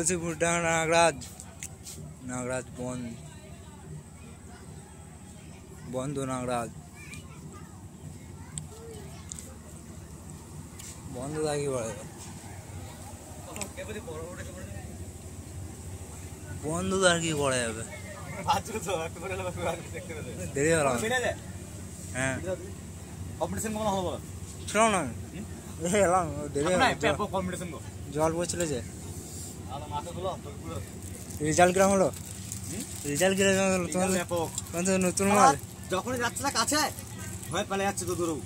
তুলসীপুরডাঙ্গা নাগরাজ নাগরাজ বন্ধ নাগরাজ বন্ধ থাকি পড়ে বন্ধ তো আর কি করা যাবে দেরি হলাম হ্যাঁ ছিল না এলাম দেরি জল পড়ছিল যে রেজাল্ট কিরম হলো রেজাল্ট কিরম হলো তোমার নতুন মাল যখন যাচ্ছে না কাছে ভয় পালিয়ে যাচ্ছে তো দূরেও